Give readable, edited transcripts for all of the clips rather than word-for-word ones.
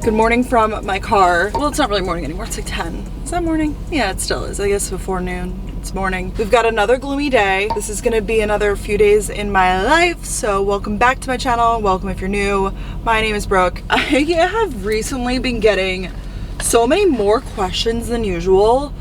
Good morning from my car. Well, it's not really morning anymore. It's like 10. Is that morning? Yeah, it still is. I guess before noon. It's morning. We've got another gloomy day. This is gonna be another few days in my life. So welcome back to my channel. Welcome if you're new. My name is Brooke. I have recently been getting so many more questions than usual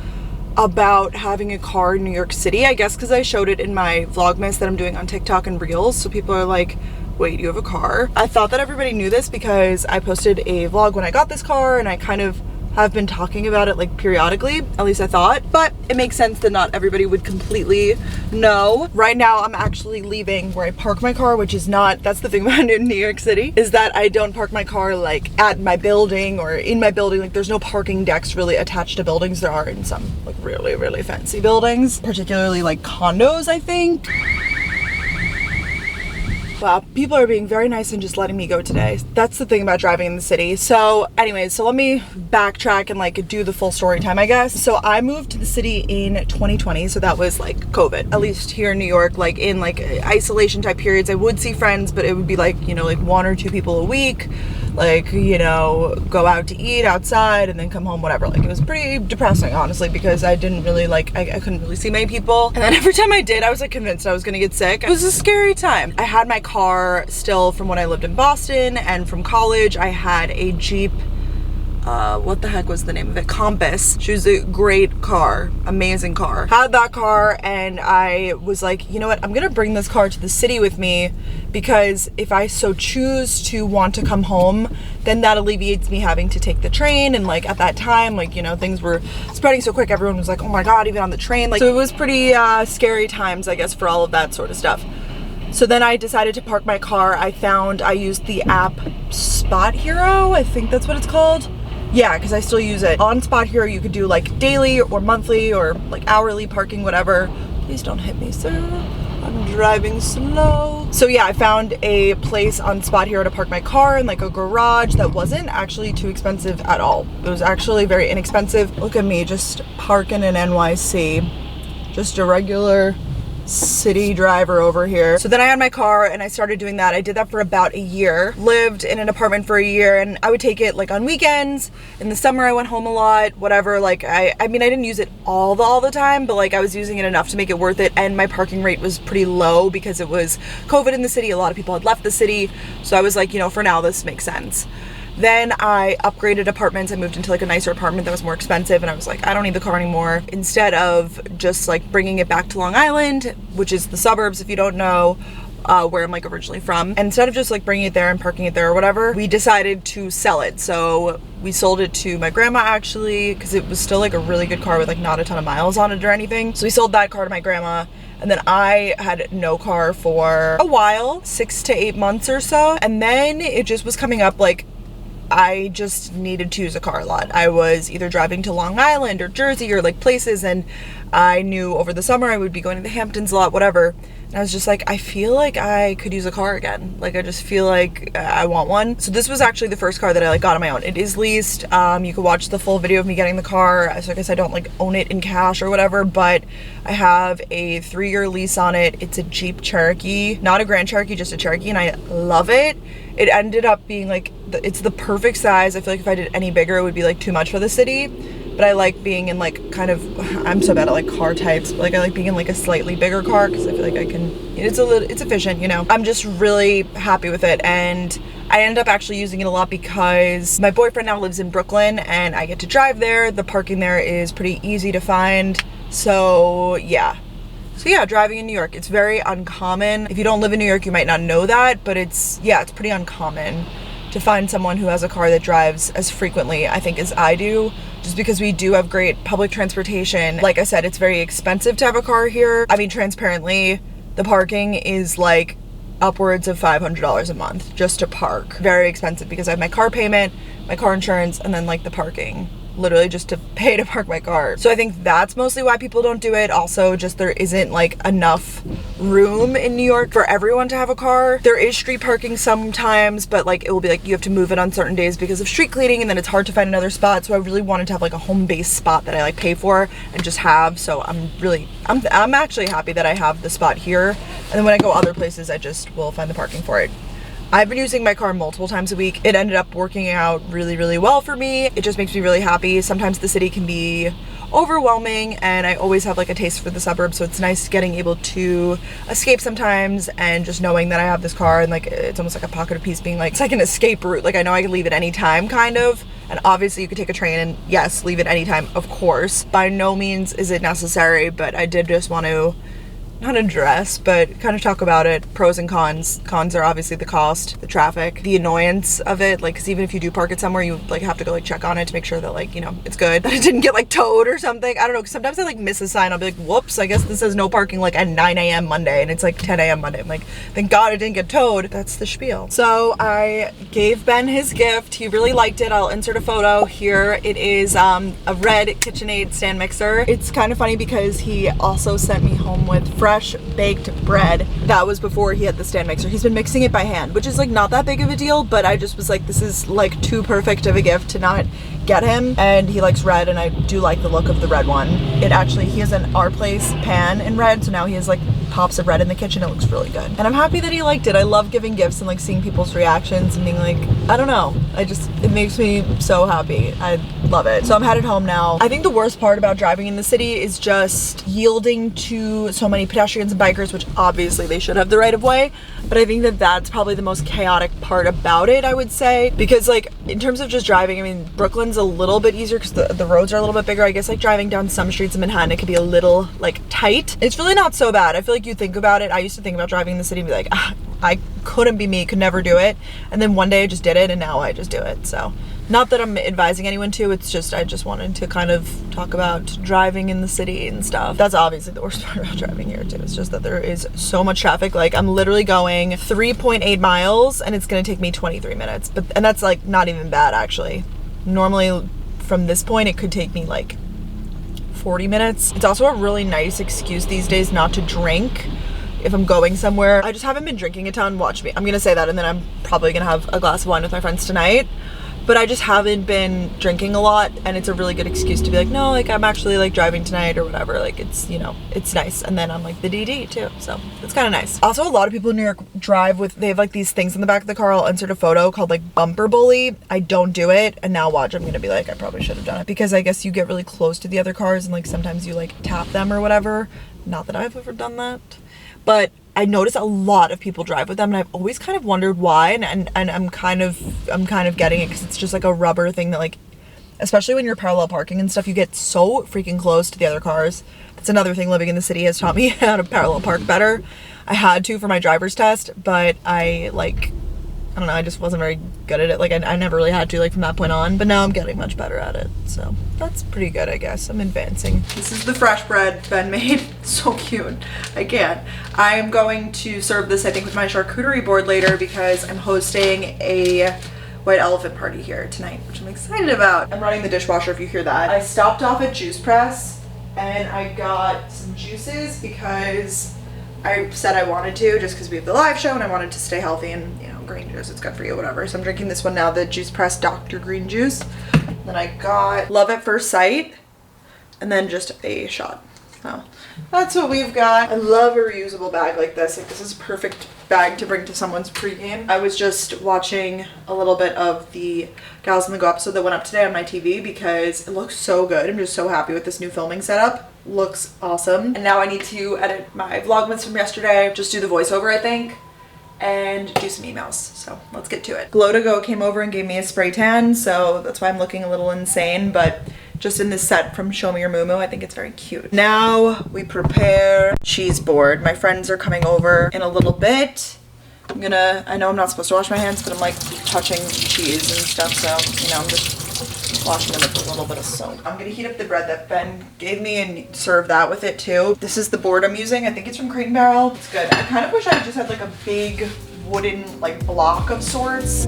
about having a car in New York City. I guess because I showed it in my Vlogmas that I'm doing on TikTok and Reels. So people are like, wait, you have a car? I thought that everybody knew this because I posted a vlog when I got this car and I kind of have been talking about it like periodically, at least I thought, but it makes sense that not everybody would completely know. Right now I'm actually leaving where I park my car, which is not, that's the thing about in New York City, is that I don't park my car like at my building or in my building. Like there's no parking decks really attached to buildings. There are in some like really, really fancy buildings, particularly like condos, I think. Wow, people are being very nice and just letting me go today. That's the thing about driving in the city. So anyways, so let me backtrack and like do the full story time, I guess. So I moved to the city in 2020. So that was like COVID, at least here in New York, like in like isolation type periods. I would see friends, but it would be like, you know, like 1 or 2 people a week, like, you know, go out to eat outside and then come home, whatever. Like it was pretty depressing, honestly, because I didn't really like, I couldn't really see many people. And then every time I did, I was like convinced I was gonna get sick. It was a scary time. I had my car still from when I lived in Boston, and from college I had a Jeep, what the heck was the name of it? Compass. She was a great car, amazing car. Had that car and I was like, you know what, I'm gonna bring this car to the city with me because if I so choose to want to come home, then that alleviates me having to take the train. And like at that time, like, you know, things were spreading so quick, everyone was like, oh my god, even on the train. Like, so it was pretty scary times, I guess, for all of that sort of stuff. So then I decided to park my car. I used the app Spot Hero, I think that's what it's called. Yeah, because I still use it. On Spot Hero, you could do like daily or monthly or like hourly parking, whatever. Please don't hit me, sir. I'm driving slow. So yeah, I found a place on Spot Hero to park my car in like a garage that wasn't actually too expensive at all. It was actually very inexpensive. Look at me just parking in NYC. Just a regular city driver over here. So then I had my car and I started doing that. I did that for about a year. Lived in an apartment for a year and I would take it like on weekends. In the summer I went home a lot, whatever. Like I mean, I didn't use it all the time, but like I was using it enough to make it worth it. And my parking rate was pretty low because it was COVID in the city. A lot of people had left the city. So I was like, you know, for now this makes sense. Then I upgraded apartments. I moved into like a nicer apartment that was more expensive and I was like, I don't need the car anymore. Instead of just like bringing it back to Long Island, which is the suburbs if you don't know, where I'm like originally from. And instead of just like bringing it there and parking it there or whatever, we decided to sell it. So we sold it to my grandma actually, because it was still like a really good car with like not a ton of miles on it or anything. So we sold that car to my grandma. And then I had no car for a while, 6 to 8 months or so. And then it just was coming up like, I just needed to use a car a lot. I was either driving to Long Island or Jersey or like places, and I knew over the summer I would be going to the Hamptons a lot, whatever. And I was just like, I feel like I could use a car again. Like I just feel like I want one. So this was actually the first car that I like got on my own. It is leased. You can watch the full video of me getting the car. So I guess I don't like own it in cash or whatever, but I have a 3-year lease on it. It's a Jeep Cherokee, not a Grand Cherokee, just a Cherokee, and I love it. It ended up being like, it's the perfect size. I feel like if I did any bigger, it would be like too much for the city. But I like being in like kind of, I'm so bad at like car types, but like I like being in like a slightly bigger car because I feel like I can, it's efficient, you know. I'm just really happy with it. And I ended up actually using it a lot because my boyfriend now lives in Brooklyn and I get to drive there. The parking there is pretty easy to find. So yeah. So yeah, driving in New York, it's very uncommon. If you don't live in New York, you might not know that, but it's pretty uncommon to find someone who has a car that drives as frequently, I think, as I do, just because we do have great public transportation. Like I said, it's very expensive to have a car here. I mean, transparently, the parking is like upwards of $500 a month just to park. Very expensive because I have my car payment, my car insurance, and then like the parking. Literally just to pay to park my car. So I think that's mostly why people don't do it. Also, just there isn't like enough room in New York for everyone to have a car. There is street parking sometimes, but like it will be like you have to move it on certain days because of street cleaning, and then it's hard to find another spot. So I really wanted to have like a home-based spot that I like pay for and just have. So I'm actually happy that I have the spot here, and then when I go other places I just will find the parking for it. I've been using my car multiple times a week. It ended up working out really, really well for me. It just makes me really happy. Sometimes the city can be overwhelming and I always have like a taste for the suburbs, so it's nice getting able to escape sometimes and just knowing that I have this car and like it's almost like a pocket of peace being like, it's like an escape route. Like I know I can leave at any time kind of, and obviously you could take a train and yes, leave at any time, of course. By no means is it necessary, but I did just want to not address, but kind of talk about it. Pros and cons. Cons are obviously the cost, the traffic, the annoyance of it. Like, cause even if you do park it somewhere, you like have to go like check on it to make sure that like, you know, it's good, that it didn't get like towed or something. I don't know, cause sometimes I like miss a sign. I'll be like, whoops, I guess this says no parking like at 9 a.m. Monday and it's like 10 a.m. Monday. I'm like, thank God it didn't get towed. That's the spiel. So I gave Ben his gift. He really liked it. I'll insert a photo here. It is a red KitchenAid stand mixer. It's kind of funny because he also sent me home with fresh baked bread. That was before he had the stand mixer. He's been mixing it by hand, which is like not that big of a deal, but I just was like, this is like too perfect of a gift to not get him. And he likes red and I do like the look of the red one. It actually, he has an Our Place pan in red, so now he has like pops of red in the kitchen. It looks really good. And I'm happy that he liked it. I love giving gifts and like seeing people's reactions and being like, I don't know. It makes me so happy. I love it. So I'm headed home now. I think the worst part about driving in the city is just yielding to so many pedestrians and bikers, which obviously they should have the right of way. But I think that that's probably the most chaotic part about it, I would say. Because like in terms of just driving, I mean, Brooklyn's a little bit easier because the roads are a little bit bigger. I guess like driving down some streets in Manhattan, it could be a little like tight. It's really not so bad. I feel like you think about it. I used to think about driving in the city and be like, I couldn't be me, could never do it. And then one day I just did it and now I just do it. So not that I'm advising anyone to, it's just, I just wanted to kind of talk about driving in the city and stuff. That's obviously the worst part about driving here too. It's just that there is so much traffic. Like I'm literally going 3.8 miles and it's gonna take me 23 minutes. And that's like not even bad actually. Normally from this point, it could take me like 40 minutes. It's also a really nice excuse these days not to drink if I'm going somewhere. I just haven't been drinking a ton. Watch me. I'm gonna say that and then I'm probably gonna have a glass of wine with my friends tonight. But I just haven't been drinking a lot and it's a really good excuse to be like, no, like I'm actually like driving tonight or whatever. Like it's, you know, it's nice. And then I'm like the DD too. So it's kind of nice. Also, a lot of people in New York drive with, they have like these things in the back of the car. I'll insert a photo called like bumper bully. I don't do it. And now watch, I'm going to be like, I probably should have done it because I guess you get really close to the other cars and like sometimes you like tap them or whatever. Not that I've ever done that, but I notice a lot of people drive with them and I've always kind of wondered why, and I'm kind of getting it because it's just like a rubber thing that like, especially when you're parallel parking and stuff, you get so freaking close to the other cars. That's another thing living in the city has taught me how to parallel park better. I had to for my driver's test, but I don't know, I just wasn't very good at it. Like I never really had to like from that point on, but now I'm getting much better at it. So that's pretty good, I guess. I'm advancing. This is the fresh bread Ben made. So cute. I can't. I am going to serve this, I think, with my charcuterie board later because I'm hosting a white elephant party here tonight, which I'm excited about. I'm running the dishwasher if you hear that. I stopped off at Juice Press and I got some juices because I said I wanted to, just because we have the live show and I wanted to stay healthy and, you know, green juice, it's good for you, whatever. So I'm drinking this one now, the Juice Press Dr. Green Juice. Then I got Love at First Sight and then just a shot. So that's what we've got. I love a reusable bag like this. Like this is a perfect bag to bring to someone's pregame. I was just watching a little bit of the Gals in the Go episode that went up today on my TV because it looks so good. I'm just so happy with this new filming setup. Looks awesome. And now I need to edit my Vlogmas from yesterday, just do the voiceover I think, and do some emails. So let's get to it. Glow to Go came over and gave me a spray tan, so that's why I'm looking a little insane, but just in this set from Show Me Your Moo Moo, I think it's very cute. Now we prepare cheese board. My friends are coming over in a little bit. I know I'm not supposed to wash my hands, but I'm like touching cheese and stuff, so, you know, I'm just washing them with a little bit of soap. I'm gonna heat up the bread that Ben gave me and serve that with it too. This is the board I'm using. I think it's from Crate & Barrel. It's good. I kind of wish I just had like a big wooden like block of sorts.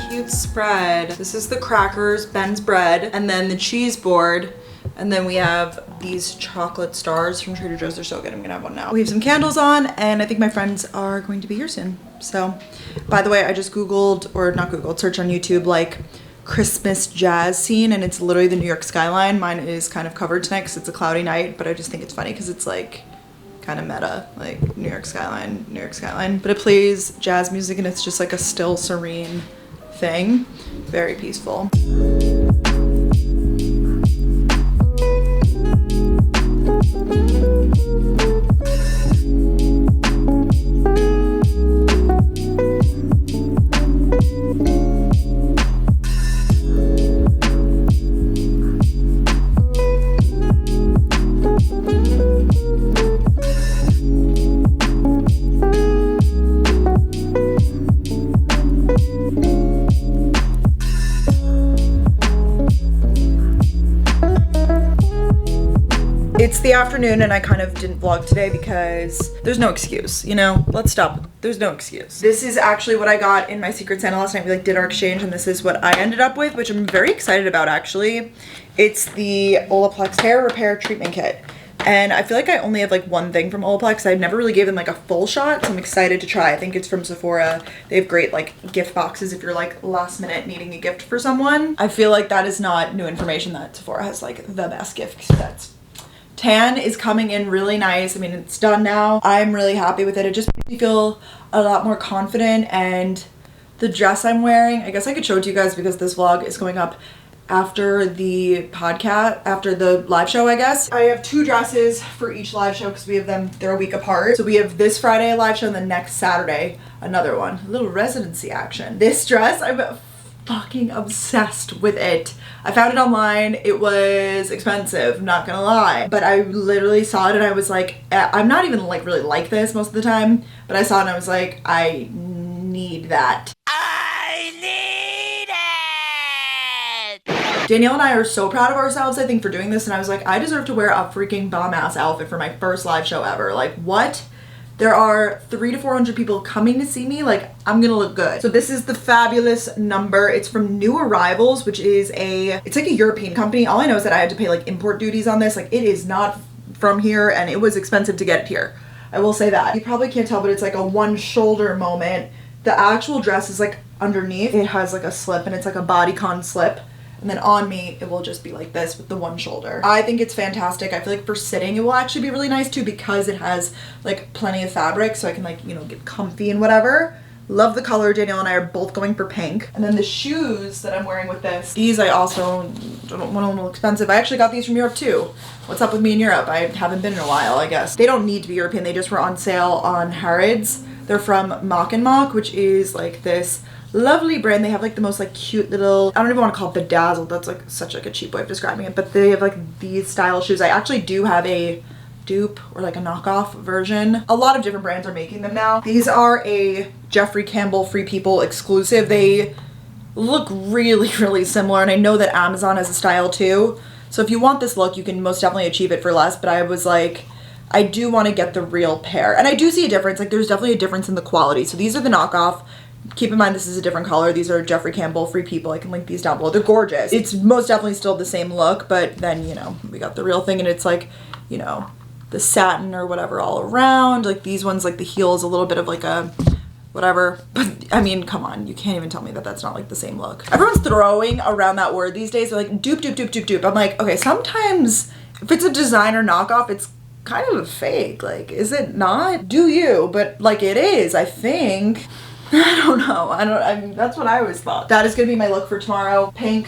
Cute spread. This is the crackers, Ben's bread, and then the cheese board. And then we have these chocolate stars from Trader Joe's. They're so good. I'm gonna have one now. We have some candles on and I think my friends are going to be here soon. So, by the way, I just Googled, or not Googled, searched on YouTube like Christmas jazz scene, and it's literally the New York skyline. Mine is kind of covered tonight because it's a cloudy night, but I just think it's funny because it's like kind of meta, like New York skyline, New York skyline. But it plays jazz music and it's just like a still, serene thing. Very peaceful. It's the afternoon and I kind of didn't vlog today because there's no excuse, you know? Let's stop. There's no excuse. This is actually what I got in my Secret Santa last night. We like did our exchange and this is what I ended up with, which I'm very excited about actually. It's the Olaplex Hair Repair Treatment Kit. And I feel like I only have like one thing from Olaplex. I never really gave them like a full shot, so I'm excited to try. I think it's from Sephora. They have great like gift boxes if you're like last minute needing a gift for someone. I feel like that is not new information that Sephora has like the best gift sets. Tan is coming in really nice. I mean, it's done now. I'm really happy with it. It just makes me feel a lot more confident, and the dress I'm wearing, I guess I could show it to you guys because this vlog is going up after the podcast, after the live show, I guess. I have 2 dresses for each live show because we have them, they're a week apart. So we have this Friday a live show and the next Saturday another one. A little residency action. This dress, I'm fucking obsessed with it. I found it online. It was expensive, not gonna lie, but I literally saw it and I was like, I'm not even like really like this most of the time, but I saw it and I was like, I need that. I need it! Danielle and I are so proud of ourselves, I think, for doing this, and I was like, I deserve to wear a freaking bomb ass outfit for my first live show ever. Like, what? There are 300 to 400 people coming to see me, like, I'm gonna look good. So this is the fabulous number. It's from New Arrivals, which is it's like a European company. All I know is that I had to pay like import duties on this. Like, it is not from here and it was expensive to get it here. I will say that. You probably can't tell, but it's like a one shoulder moment. The actual dress is like underneath. It has like a slip and it's like a bodycon slip. And then on me, it will just be like this with the one shoulder. I think it's fantastic. I feel like for sitting, it will actually be really nice too because it has like plenty of fabric so I can like, you know, get comfy and whatever. Love the color. Danielle and I are both going for pink. And then the shoes that I'm wearing with this, these I also don't want them a little expensive. I actually got these from Europe too. What's up with me in Europe? I haven't been in a while, I guess. They don't need to be European. They just were on sale on Harrods. They're from Mock and Mock, which is like this lovely brand. They have like the most like cute little, I don't even want to call it bedazzled, that's like such like a cheap way of describing it, but they have like these style shoes. I actually do have a dupe or like a knockoff version. A lot of different brands are making them now. These are a Jeffrey Campbell Free People exclusive. They look really, really similar, and I know that Amazon has a style too. So if you want this look, you can most definitely achieve it for less, but I was like, I do want to get the real pair. And I do see a difference, like there's definitely a difference in the quality. So these are the knockoff. Keep in mind this is a different color. These are Jeffrey Campbell Free People. I can link these down below. They're gorgeous. It's most definitely still the same look, but then, you know, we got the real thing, and it's like, you know, the satin or whatever all around. Like these ones, like the heel is a little bit of like a whatever. But I mean, come on, you can't even tell me that that's not like the same look. Everyone's throwing around that word these days. They're like dupe, dupe, dupe, dupe, dupe. I'm like, okay, sometimes if it's a designer knockoff, it's kind of a fake. Like, is it not? Do you? But like it is, I think. I don't know. I mean, that's what I always thought. That is gonna be my look for tomorrow. Pink.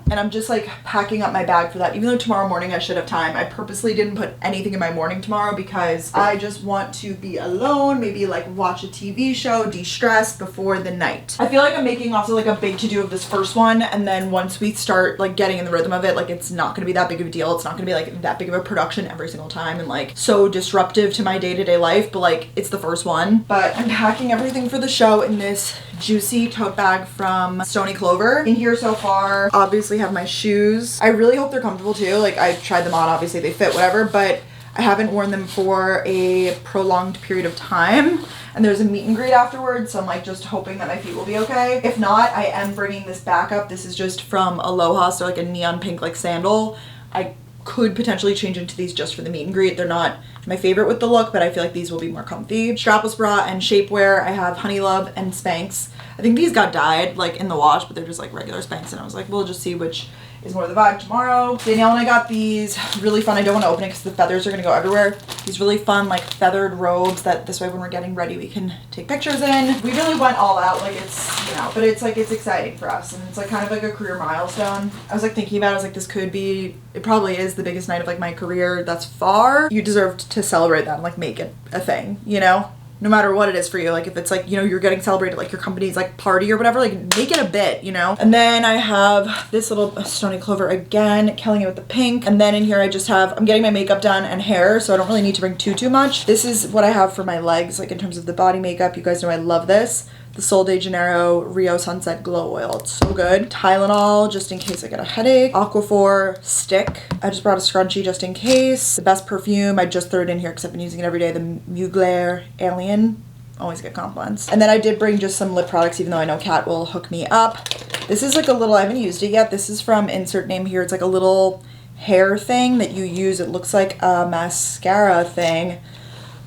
And I'm just like packing up my bag for that. Even though tomorrow morning I should have time, I purposely didn't put anything in my morning tomorrow because I just want to be alone, maybe like watch a TV show, de-stress before the night. I feel like I'm making also like a big to-do of this first one, and then once we start like getting in the rhythm of it, like it's not gonna be that big of a deal. It's not gonna be like that big of a production every single time and like so disruptive to my day-to-day life, but like it's the first one. But I'm packing everything for the show in this juicy tote bag from Stony Clover. In here so far, obviously have my shoes. I really hope they're comfortable too. Like I've tried them on, obviously they fit, whatever, but I haven't worn them for a prolonged period of time. And there's a meet and greet afterwards, so I'm like just hoping that my feet will be okay. If not, I am bringing this back up. This is just from Aloha, so like a neon pink like sandal. I could potentially change into these just for the meet and greet. They're not my favorite with the look, but I feel like these will be more comfy. Strapless bra and shapewear. I have Honey Love and Spanx. I think these got dyed like in the wash, but they're just like regular Spanx, and I was like, we'll just see which is more the vibe tomorrow. Danielle and I got these really fun, I don't want to open it because the feathers are going to go everywhere. These really fun like feathered robes that this way when we're getting ready we can take pictures in. We really went all out, like it's, you know, but it's like, it's exciting for us, and it's like kind of like a career milestone. I was like thinking about it, I was like, this could be, it probably is the biggest night of like my career thus far. You deserve to celebrate that and like make it a thing, you know? No matter what it is for you, like if it's like, you know, you're getting celebrated like your company's like party or whatever, like make it a bit, you know. And then I have this little Stony Clover again, killing it with the pink. And then in here I just have, I'm getting my makeup done and hair, so I don't really need to bring too much. This is what I have for my legs, like in terms of the body makeup. You guys know I love this. The Sol de Janeiro Rio Sunset Glow Oil. It's so good. Tylenol, just in case I get a headache. Aquaphor stick. I just brought a scrunchie just in case. The best perfume, I just threw it in here because I've been using it every day. The Mugler Alien. Always get compliments. And then I did bring just some lip products, even though I know Kat will hook me up. This is like a little, I haven't used it yet. This is from insert name here. It's like a little hair thing that you use. It looks like a mascara thing,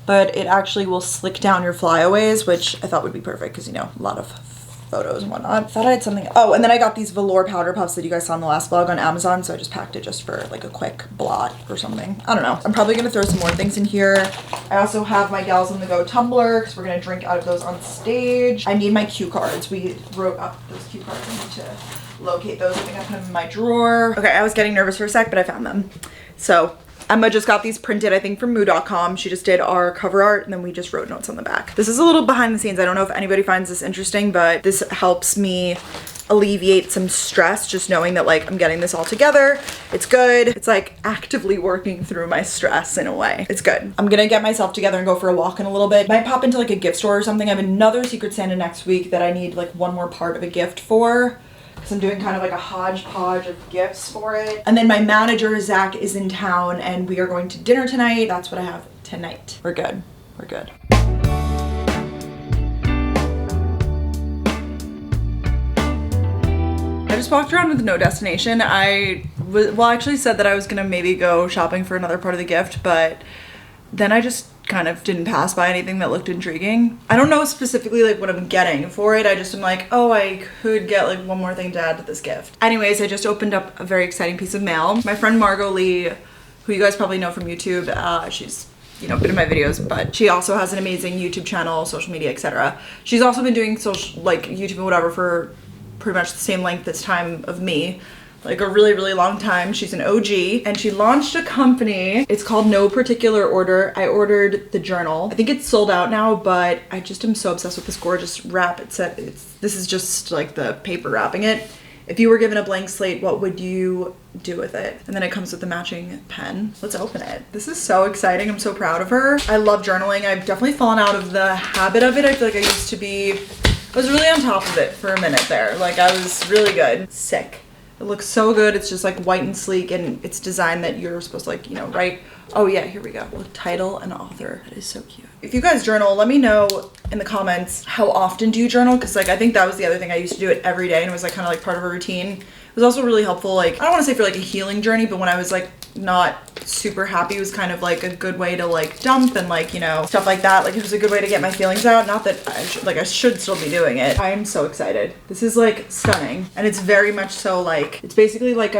but it actually will slick down your flyaways, which I thought would be perfect because, you know, a lot of photos and whatnot. I thought I had something. Oh, and then I got these velour powder puffs that you guys saw in the last vlog on Amazon, so I just packed it just for like a quick blot or something. I don't know. I'm probably gonna throw some more things in here. I also have my Gals on the Go tumbler because we're gonna drink out of those on stage. I need my cue cards. We wrote up those cue cards. I need to locate those. I think I put them in my drawer. Okay, I was getting nervous for a sec, but I found them. So Emma just got these printed, I think from moo.com. She just did our cover art and then we just wrote notes on the back. This is a little behind the scenes. I don't know if anybody finds this interesting, but this helps me alleviate some stress just knowing that like I'm getting this all together. It's good. It's like actively working through my stress in a way. It's good. I'm gonna get myself together and go for a walk in a little bit. Might pop into like a gift store or something. I have another Secret Santa next week that I need like one more part of a gift for. I'm doing kind of like a hodgepodge of gifts for it. And then my manager, Zach, is in town and we are going to dinner tonight. That's what I have tonight. We're good. We're good. I just walked around with no destination. I actually said that I was gonna maybe go shopping for another part of the gift, but then I just kind of didn't pass by anything that looked intriguing. I don't know specifically like what I'm getting for it. I just am like, oh, I could get like one more thing to add to this gift. Anyways, I just opened up a very exciting piece of mail. My friend Margot Lee, who you guys probably know from YouTube, she's, you know, been in my videos, but she also has an amazing YouTube channel, social media, etc. She's also been doing social, like YouTube and whatever for pretty much the same length this time of me. Like a really, really long time. She's an OG and she launched a company. It's called No Particular Order. I ordered the journal. I think it's sold out now, but I just am so obsessed with this gorgeous wrap. This is just like the paper wrapping it. If you were given a blank slate, what would you do with it? And then it comes with the matching pen. Let's open it. This is so exciting. I'm so proud of her. I love journaling. I've definitely fallen out of the habit of it. I feel like I used to be, I was really on top of it for a minute there. Like I was really good. Sick. It looks so good. It's just like white and sleek and it's designed that you're supposed to like, you know, write. Oh yeah, here we go. With title and author. That is so cute. If you guys journal, let me know in the comments, how often do you journal? Because like I think that was the other thing. I used to do it every day and it was like kind of like part of a routine. It was also really helpful, like, I don't want to say for like a healing journey, but when I was like not super happy, it was kind of like a good way to like dump and like, you know, stuff like that. Like it was a good way to get my feelings out. Not that I should still be doing it. I am so excited. This is like stunning. And it's very much so like, it's basically like,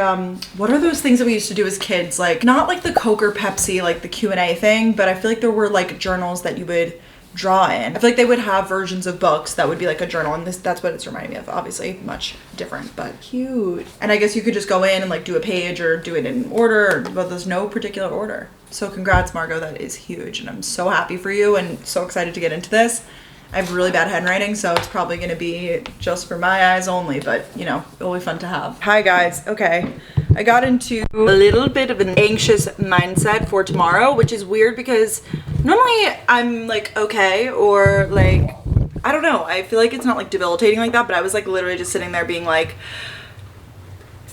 what are those things that we used to do as kids? Like not like the Coke or Pepsi, like the Q&A thing, but I feel like there were like journals that you would draw in. I feel like they would have versions of books that would be like a journal, and that's what it's reminding me of. Obviously much different, but cute. And I guess you could just go in and like do a page or do it in order, but there's no particular order. So congrats, Margot. That is huge and I'm so happy for you and so excited to get into this. I have really bad handwriting, so it's probably gonna be just for my eyes only, but you know, it'll be fun to have. Hi guys. Okay, I got into a little bit of an anxious mindset for tomorrow, which is weird because normally I'm like okay, or like, I don't know, I feel like it's not like debilitating like that, but I was like literally just sitting there being like,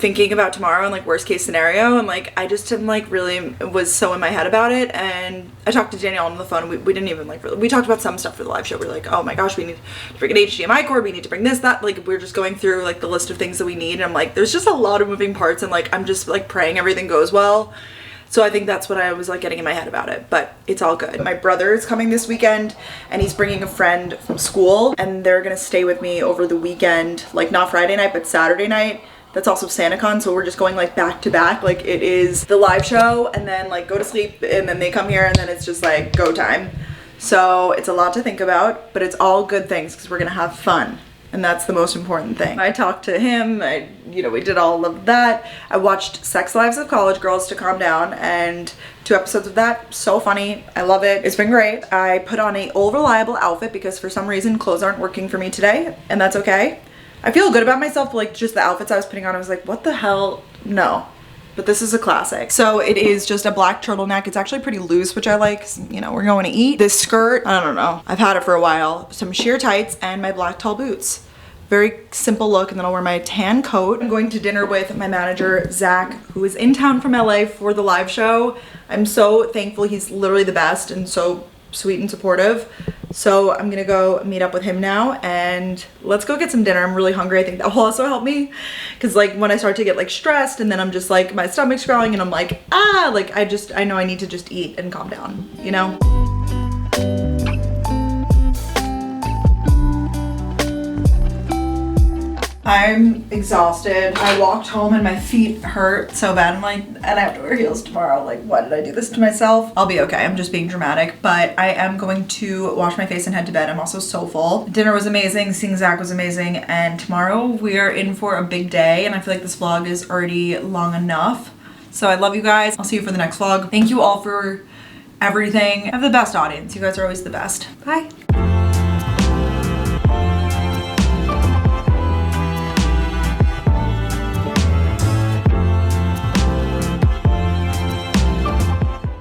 thinking about tomorrow and like worst case scenario, and like I just didn't like really was so in my head about it. And I talked to Danielle on the phone. We didn't even like really, we talked about some stuff for the live show. We're like, oh my gosh, we need to bring an HDMI cord, we need to bring this, that, like we're just going through like the list of things that we need, and I'm like, there's just a lot of moving parts, and like I'm just like praying everything goes well. So I think that's what I was like getting in my head about it, but it's all good. My brother is coming this weekend, and he's bringing a friend from school, and they're gonna stay with me over the weekend, like not Friday night, but Saturday night. That's also SantaCon, so we're just going like back to back. Like it is the live show and then like go to sleep, and then they come here, and then it's just like go time. So it's a lot to think about, but it's all good things because we're gonna have fun. And that's the most important thing. I talked to him, we did all of that. I watched Sex Lives of College Girls to calm down, and 2 episodes of that, so funny. I love it. It's been great. I put on a old reliable outfit because for some reason clothes aren't working for me today, and that's okay. I feel good about myself, but like just the outfits I was putting on, I was like, what the hell? No. But this is a classic. So it is just a black turtleneck. It's actually pretty loose, which I like. We're going to eat. This skirt, I don't know. I've had it for a while. Some sheer tights and my black tall boots. Very simple look, and then I'll wear my tan coat. I'm going to dinner with my manager, Zach, who is in town from LA for the live show. I'm so thankful. He's literally the best and so sweet and supportive. So I'm gonna go meet up with him now, and let's go get some dinner. I'm really hungry. I think that will also help me, because like when I start to get like stressed, and then I'm just like my stomach's growling, and I'm like like I know I need to just eat and calm down, I'm exhausted. I walked home and my feet hurt so bad. I'm like, and I have to wear heels tomorrow. Like, why did I do this to myself? I'll be okay. I'm just being dramatic, but I am going to wash my face and head to bed. I'm also so full. Dinner was amazing. Seeing Zach was amazing. And tomorrow we are in for a big day, and I feel like this vlog is already long enough. So I love you guys. I'll see you for the next vlog. Thank you all for everything. I have the best audience. You guys are always the best. Bye.